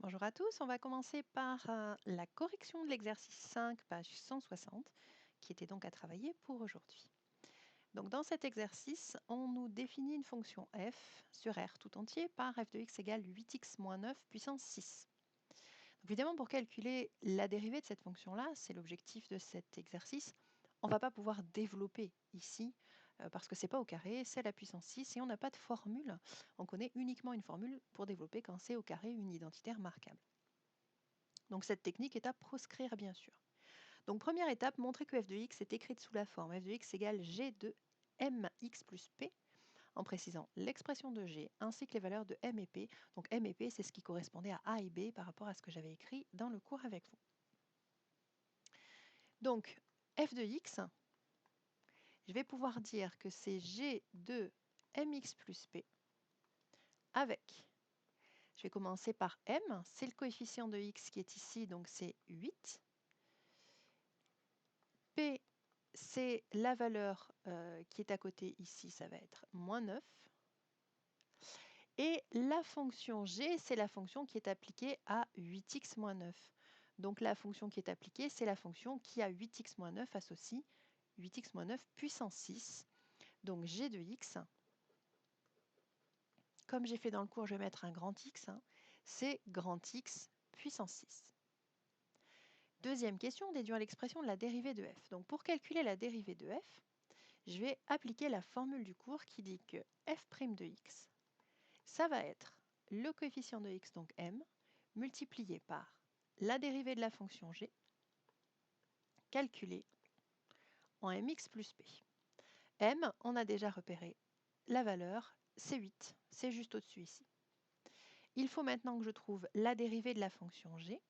Bonjour à tous, on va commencer par la correction de l'exercice 5, page 160, qui était donc à travailler pour aujourd'hui. Donc dans cet exercice, on nous définit une fonction f sur r tout entier par f de x égale 8x moins 9 puissance 6. Donc évidemment, pour calculer la dérivée de cette fonction-là, c'est l'objectif de cet exercice, on ne va pas pouvoir développer ici, parce que ce n'est pas au carré, c'est la puissance 6, et on n'a pas de formule. On connaît uniquement une formule pour développer quand c'est au carré une identitaire marquable. Donc cette technique est à proscrire bien sûr. Donc première étape, montrer que f de x est écrite sous la forme f de x égale g de mx plus p, en précisant l'expression de g ainsi que les valeurs de m et p. Donc m et p, c'est ce qui correspondait à a et b par rapport à ce que j'avais écrit dans le cours avec vous. Donc f de x, je vais pouvoir dire que c'est g de mx plus p avec, je vais commencer par m, c'est le coefficient de x qui est ici, donc c'est 8. P, c'est la valeur qui est à côté ici, ça va être moins 9. Et la fonction g, c'est la fonction qui est appliquée à 8x moins 9. Donc la fonction qui est appliquée, c'est la fonction qui a 8x moins 9 associe 8x moins 9 puissance 6. Donc g de x, comme j'ai fait dans le cours, je vais mettre un grand X, c'est grand X puissance 6. Deuxième question, déduire l'expression de la dérivée de f. Donc pour calculer la dérivée de f, je vais appliquer la formule du cours qui dit que f' de x, ça va être le coefficient de x, donc m, multiplié par la dérivée de la fonction g, calculée en mx plus p. M, on a déjà repéré la valeur, c'est 8, c'est juste au-dessus ici. Il faut maintenant que je trouve la dérivée de la fonction g.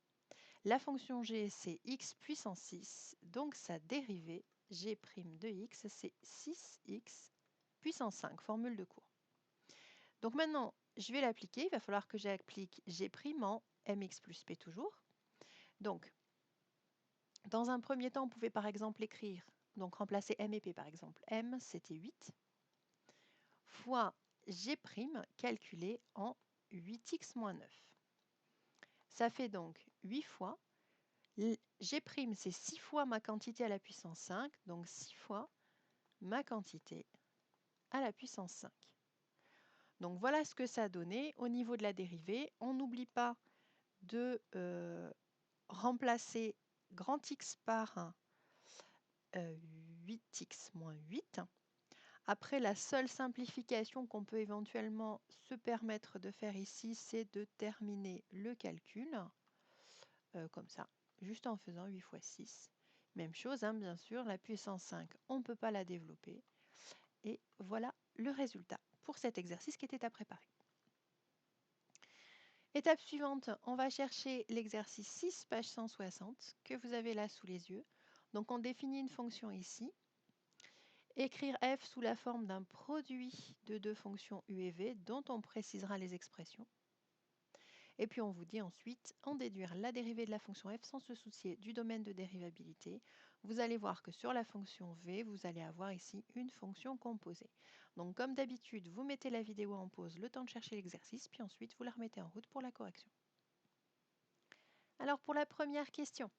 La fonction g, c'est x puissance 6, donc sa dérivée, g' de x, c'est 6x puissance 5, formule de cours. Donc maintenant, je vais l'appliquer. Il va falloir que j'applique g' en mx plus p toujours. Donc, dans un premier temps, on pouvait par exemple écrire, donc remplacer m et p par exemple. M, c'était 8, fois g' calculé en 8x moins 9. Ça fait donc 8 fois. G', c'est 6 fois ma quantité à la puissance 5, donc 6 fois ma quantité à la puissance 5. Donc voilà ce que ça a donné au niveau de la dérivée. On n'oublie pas de remplacer grand X par 8x moins 8. Après, la seule simplification qu'on peut éventuellement se permettre de faire ici, c'est de terminer le calcul comme ça, juste en faisant 8 fois 6. Même chose, bien sûr, la puissance 5, on ne peut pas la développer. Et voilà le résultat pour cet exercice qui était à préparer. Étape suivante, on va chercher l'exercice 6, page 160, que vous avez là sous les yeux. Donc on définit une fonction ici. Écrire f sous la forme d'un produit de deux fonctions u et v dont on précisera les expressions. Et puis on vous dit ensuite en déduire la dérivée de la fonction f sans se soucier du domaine de dérivabilité. Vous allez voir que sur la fonction v, vous allez avoir ici une fonction composée. Donc comme d'habitude, vous mettez la vidéo en pause le temps de chercher l'exercice, puis ensuite vous la remettez en route pour la correction. Alors pour la première question,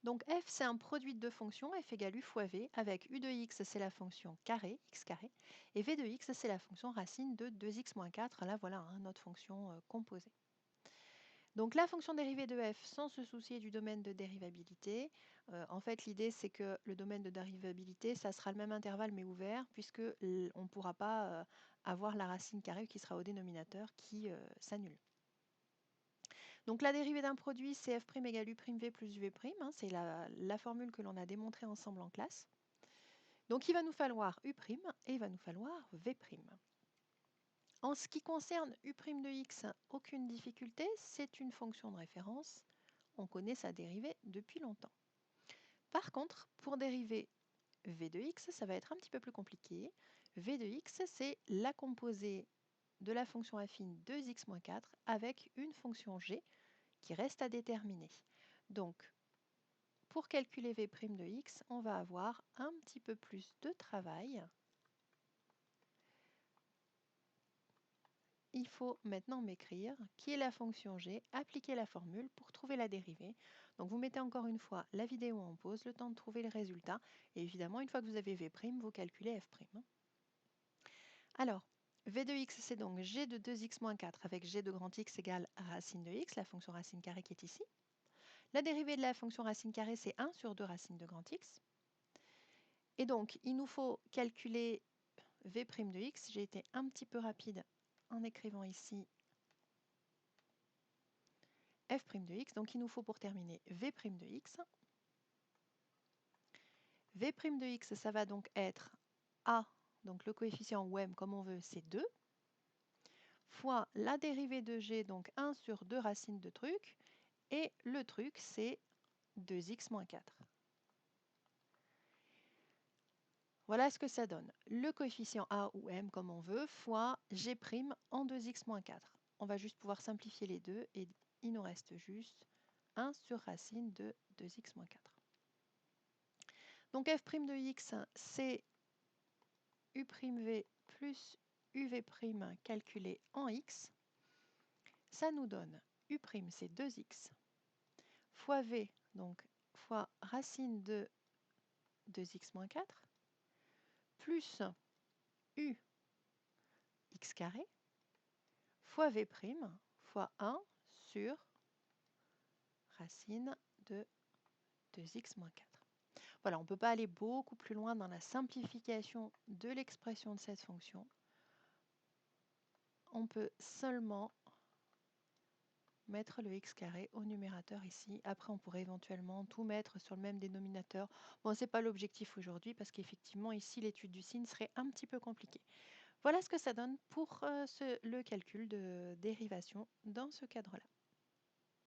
donc f c'est un produit de deux fonctions, f égale u fois v, avec u de x c'est la fonction carré, x carré, et v de x c'est la fonction racine de 2x moins 4, là voilà notre fonction composée. Donc la fonction dérivée de f sans se soucier du domaine de dérivabilité, en fait l'idée c'est que le domaine de dérivabilité ça sera le même intervalle mais ouvert puisque on ne pourra pas avoir la racine carrée qui sera au dénominateur qui s'annule. Donc la dérivée d'un produit c'est f' égale u' v plus uv', c'est la formule que l'on a démontrée ensemble en classe. Donc il va nous falloir u' et il va nous falloir v'. En ce qui concerne u' de x, aucune difficulté, c'est une fonction de référence. On connaît sa dérivée depuis longtemps. Par contre, pour dériver v de x, ça va être un petit peu plus compliqué. V de x, c'est la composée de la fonction affine 2x moins 4 avec une fonction g qui reste à déterminer. Donc, pour calculer v' de x, on va avoir un petit peu plus de travail. il faut maintenant m'écrire qui est la fonction g, appliquer la formule pour trouver la dérivée. Donc vous mettez encore une fois la vidéo en pause, le temps de trouver le résultat. Et évidemment, une fois que vous avez v', vous calculez f'. Alors, v de x, c'est donc g de 2x moins 4 avec g de grand X égale racine de x, la fonction racine carrée qui est ici. La dérivée de la fonction racine carrée, c'est 1 sur 2 racine de grand X. Et donc, il nous faut calculer v' de x. J'ai été un petit peu rapide en écrivant ici f' de x. Donc, il nous faut pour terminer v' de x. v' de x, ça va donc être a, donc le coefficient ou m comme on veut, c'est 2, fois la dérivée de g, donc 1 sur 2 racines de truc, et le truc, c'est 2x moins 4. Voilà ce que ça donne. Le coefficient a ou m, comme on veut, fois g' en 2x moins 4. On va juste pouvoir simplifier les deux, et il nous reste juste 1 sur racine de 2x moins 4. Donc f' de x, c'est u'v plus uv' calculé en x. Ça nous donne u', c'est 2x, fois v, donc fois racine de 2x moins 4, plus u x carré, fois v', fois 1 sur racine de 2x moins 4. Voilà, on ne peut pas aller beaucoup plus loin dans la simplification de l'expression de cette fonction. On peut seulement mettre le x carré au numérateur ici. Après, on pourrait éventuellement tout mettre sur le même dénominateur. Bon, ce n'est pas l'objectif aujourd'hui parce qu'effectivement, ici, l'étude du signe serait un petit peu compliquée. Voilà ce que ça donne pour le calcul de dérivation dans ce cadre-là.